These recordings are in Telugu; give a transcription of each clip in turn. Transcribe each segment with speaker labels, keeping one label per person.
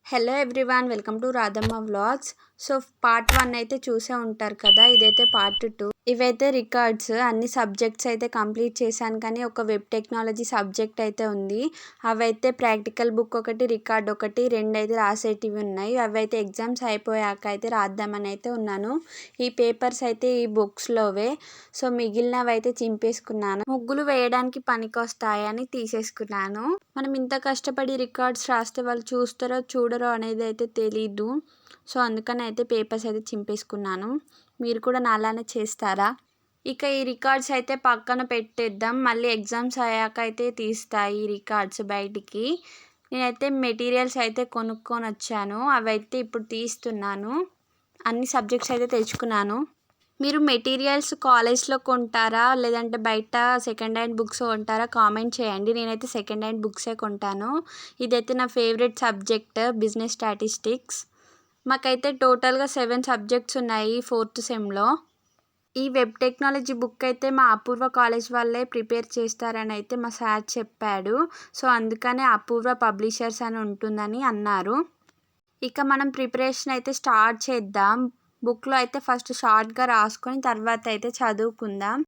Speaker 1: Hello everyone, welcome to Radhamma vlogs. So part 1 అయితే చూసే ఉంటారు కదా, ఇదైతే పార్ట్ 2. ఇవైతే రికార్డ్స్ అన్ని సబ్జెక్ట్స్ అయితే కంప్లీట్ చేశాను, కానీ ఒక వెబ్ టెక్నాలజీ సబ్జెక్ట్ అయితే ఉంది. అవైతే ప్రాక్టికల్ బుక్ ఒకటి, రికార్డ్ ఒకటి, రెండు అయితే రాసేటివి ఉన్నాయి. అవైతే ఎగ్జామ్స్ అయిపోయాక అయితే రాద్దామని అయితే ఉన్నాను. ఈ పేపర్స్ అయితే ఈ బుక్స్లోవే. సో మిగిలినవి అయితే చింపేసుకున్నాను. ముగ్గులు వేయడానికి పనికి వస్తాయని తీసేసుకున్నాను. మనం ఇంత కష్టపడి రికార్డ్స్ రాస్తే వాళ్ళు చూస్తారో చూడరో అనేది అయితే తెలీదు. సో అందుకని అయితే పేపర్స్ అయితే చింపేసుకున్నాను. మీరు కూడా నాలానే చేస్తారా? ఇక ఈ రికార్డ్స్ అయితే పక్కన పెట్టేద్దాం, మళ్ళీ ఎగ్జామ్స్ అయ్యాక అయితే తీస్తాయి ఈ రికార్డ్స్ బయటికి. నేనైతే మెటీరియల్స్ అయితే కొనుక్కొని వచ్చాను, అవైతే ఇప్పుడు తీస్తున్నాను. అన్ని సబ్జెక్ట్స్ అయితే తెచ్చుకున్నాను. మీరు మెటీరియల్స్ కాలేజ్లో కొంటారా లేదంటే బయట సెకండ్ హ్యాండ్ బుక్స్ కొంటారా కామెంట్ చేయండి. నేనైతే సెకండ్ హ్యాండ్ బుక్సే కొంటాను. ఇదైతే నా ఫేవరెట్ సబ్జెక్ట్, బిజినెస్ స్టాటిస్టిక్స్. మాకైతే టోటల్గా 7 సబ్జెక్ట్స్ ఉన్నాయి 4th సెమ్లో. ఈ వెబ్ టెక్నాలజీ బుక్ అయితే మా అపూర్వ కాలేజ్ వాళ్ళే ప్రిపేర్ చేస్తారని అయితే మా సార్ చెప్పాడు. సో అందుకనే అపూర్వ పబ్లిషర్స్ అని ఉంటుందని అన్నారు. ఇక మనం ప్రిపరేషన్ అయితే స్టార్ట్ చేద్దాం. బుక్లో అయితే ఫస్ట్ షార్ట్గా రాసుకొని తర్వాత అయితే చదువుకుందాం.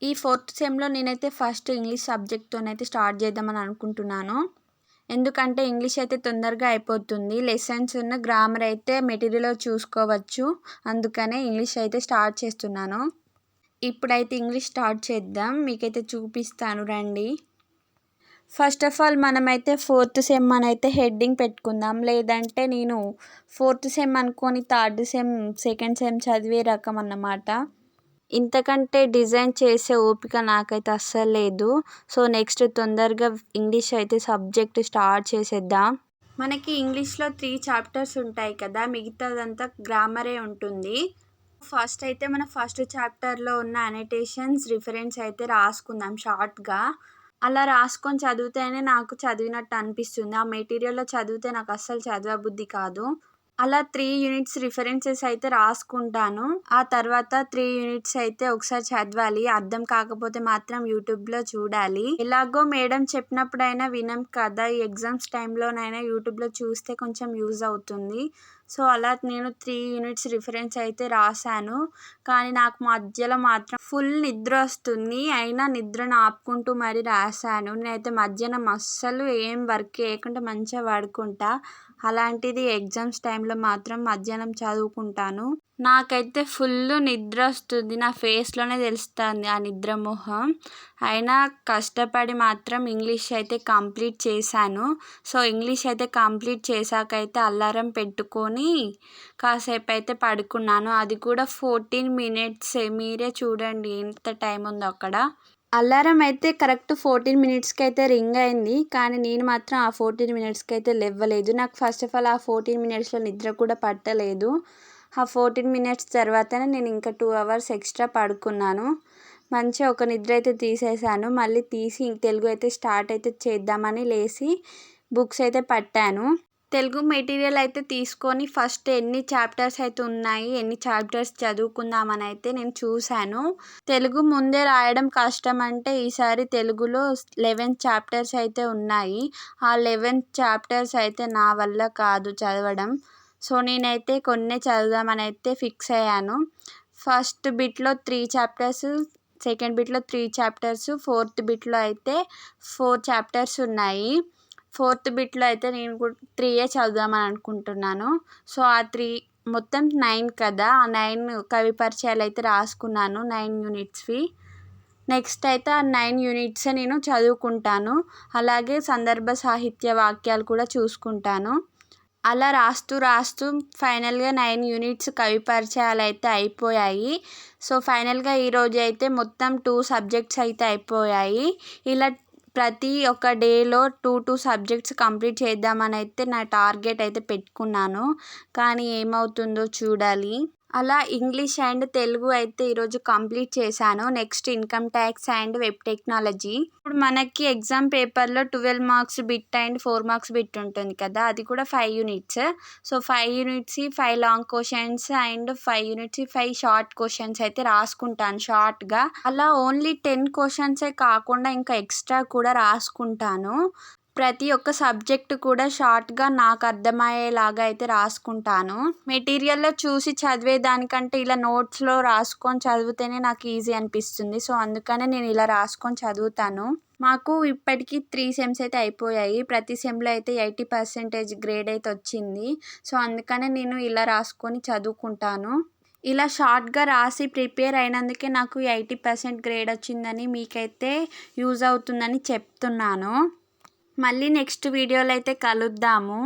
Speaker 1: ఈ 4th సెమ్లో నేనైతే ఫస్ట్ ఇంగ్లీష్ సబ్జెక్ట్తోనైతే స్టార్ట్ చేద్దామని అనుకుంటున్నాను. ఎందుకంటే ఇంగ్లీష్ అయితే తొందరగా అయిపోతుంది. లెసన్స్ ఉన్న గ్రామర్ అయితే మెటీరియల్లో చూసుకోవచ్చు. అందుకనే ఇంగ్లీష్ అయితే స్టార్ట్ చేస్తున్నాను. ఇప్పుడైతే ఇంగ్లీష్ స్టార్ట్ చేద్దాం, మీకైతే చూపిస్తాను రండి. ఫస్ట్ ఆఫ్ ఆల్ మనమైతే 4th సెమ్ అని అయితే హెడ్డింగ్ పెట్టుకుందాం. లేదంటే నేను 4th సెమ్ అనుకొని 3rd సెమ్ 2nd సెమ్ చదివే రకం అన్నమాట. ఇంతకంటే డిజైన్ చేసే ఓపిక నాకైతే అస్సలు లేదు. సో నెక్స్ట్ తొందరగా ఇంగ్లీష్ అయితే సబ్జెక్ట్ స్టార్ట్ చేసేద్దాం. మనకి ఇంగ్లీష్లో 3 చాప్టర్స్ ఉంటాయి కదా, మిగతాదంతా గ్రామరే ఉంటుంది. ఫస్ట్ అయితే మన ఫస్ట్ చాప్టర్లో ఉన్న అనోటేషన్స్, రిఫరెన్స్ అయితే రాసుకుందాం షార్ట్గా. అలా రాసుకొని చదివితేనే నాకు చదివినట్టు అనిపిస్తుంది. ఆ మెటీరియల్లో చదివితే నాకు అస్సలు చదవబుద్ధి కాదు. అలా 3 యూనిట్స్ రిఫరెన్సెస్ అయితే రాసుకుంటాను. ఆ తర్వాత 3 యూనిట్స్ అయితే ఒకసారి చదవాలి. అర్థం కాకపోతే మాత్రం యూట్యూబ్లో చూడాలి. ఎలాగో మేడం చెప్పినప్పుడైనా వినం కదా, ఈ ఎగ్జామ్స్ టైంలోనైనా యూట్యూబ్లో చూస్తే కొంచెం యూజ్ అవుతుంది. సో అలా నేను 3 యూనిట్స్ రిఫరెన్స్ అయితే రాశాను. కానీ నాకు మధ్యలో మాత్రం ఫుల్ నిద్ర వస్తుంది. అయినా నిద్రను ఆపుకుంటూ మరీ రాశాను. నేనైతే మధ్యాహ్నం అస్సలు ఏం వర్క్ చేయకుండా మంచిగా పడుకుంటా. అలాంటిది ఎగ్జామ్స్ టైంలో మాత్రం మధ్యాహ్నం చదువుకుంటాను. నాకైతే ఫుల్ నిద్ర వస్తుంది, నా ఫేస్లోనే తెలుస్తుంది ఆ నిద్ర మొహం. అయినా కష్టపడి మాత్రం ఇంగ్లీష్ అయితే కంప్లీట్ చేశాను. సో ఇంగ్లీష్ అయితే కంప్లీట్ చేశాక అయితే అలారం పెట్టుకొని కాసేపు అయితే పడుకున్నాను. అది కూడా 14 మినిట్స్. మీరే చూడండి ఎంత టైం ఉందో అక్కడ. అలారం అయితే కరెక్ట్ 14 మినిట్స్కి అయితే రింగ్ అయింది, కానీ నేను మాత్రం ఆ 14 మినిట్స్కి అయితే లేవలేదు. నాకు ఫస్ట్ ఆఫ్ ఆల్ ఆ 14 మినిట్స్లో నిద్ర కూడా పట్టలేదు. ఆ 14 మినిట్స్ తర్వాతనే నేను ఇంకా 2 అవర్స్ ఎక్స్ట్రా పడుకున్నాను. మంచిగా ఒక నిద్ర అయితే తీసేసాను. మళ్ళీ తీసి తెలుగు అయితే స్టార్ట్ అయితే చేద్దామని లేచి బుక్స్ అయితే పట్టాను. తెలుగు మెటీరియల్ అయితే తీసుకొని ఫస్ట్ ఎన్ని చాప్టర్స్ అయితే ఉన్నాయి, ఎన్ని చాప్టర్స్ చదువుకుందామని అయితే నేను చూశాను. తెలుగు ముందే రాయడం కష్టం అంటే ఈసారి తెలుగులో 11 చాప్టర్స్ అయితే ఉన్నాయి. ఆ 11 చాప్టర్స్ అయితే నా వల్ల కాదు చదవడం. సో నేనైతే కొన్నే చదువుదామని అయితే ఫిక్స్ అయ్యాను. ఫస్ట్ బిట్లో 3 చాప్టర్స్, సెకండ్ బిట్లో 3 చాప్టర్స్, 4th బిట్లో అయితే 4 చాప్టర్స్ ఉన్నాయి. 4th బిట్లో అయితే నేను కూడా 3 చదువుదామని అనుకుంటున్నాను. సో ఆ 3 మొత్తం 9 కదా, ఆ 9 కవి పరిచయాలు అయితే రాసుకున్నాను 9 యూనిట్స్వి. నెక్స్ట్ అయితే ఆ 9 యూనిట్స్ నేను చదువుకుంటాను. అలాగే సందర్భ సాహిత్య వాక్యాలు కూడా చూసుకుంటాను. అలా రాస్తూ ఫైనల్గా 9 యూనిట్స్ కవి పరిచయాలు అయితే అయిపోయాయి. సో ఫైనల్గా ఈరోజు అయితే మొత్తం 2 సబ్జెక్ట్స్ అయితే అయిపోయాయి. ఇలా ప్రతి ఒక్క డేలో 2 సబ్జెక్ట్స్ కంప్లీట్ చేద్దామని అయితే నా టార్గెట్ అయితే పెట్టుకున్నాను. కానీ ఏమవుతుందో చూడాలి. అలా ఇంగ్లీష్ అండ్ తెలుగు అయితే ఈరోజు కంప్లీట్ చేశాను. Next income tax and web technology. ఇప్పుడు మనకి ఎగ్జామ్ పేపర్లో 12 marks bit and 4 marks bit ఉంటుంది కదా, అది కూడా 5 units. So 5 units 5 long questions and 5 units 5 short questions అయితే రాసుకుంటాను షార్ట్గా. అలా ఓన్లీ 10 క్వశ్చన్సే కాకుండా ఇంకా ఎక్స్ట్రా కూడా రాసుకుంటాను. ప్రతి ఒక్క సబ్జెక్టు కూడా షార్ట్గా నాకు అర్థమయ్యేలాగా అయితే రాసుకుంటాను. మెటీరియల్లో చూసి చదివేదానికంటే ఇలా నోట్స్లో రాసుకొని చదివితేనే నాకు ఈజీ అనిపిస్తుంది. సో అందుకనే నేను ఇలా రాసుకొని చదువుతాను. మాకు ఇప్పటికి 3 సెమ్స్ అయితే అయిపోయాయి. ప్రతి సెమ్లో అయితే 80% గ్రేడ్ అయితే వచ్చింది. సో అందుకనే నేను ఇలా రాసుకొని చదువుకుంటాను. ఇలా షార్ట్గా రాసి ప్రిపేర్ అయినందుకే నాకు 80% గ్రేడ్ వచ్చిందని మీకైతే యూజ్ అవుతుందని చెప్తున్నాను. మళ్ళీ నెక్స్ట్ వీడియోలో అయితే కలుద్దాము.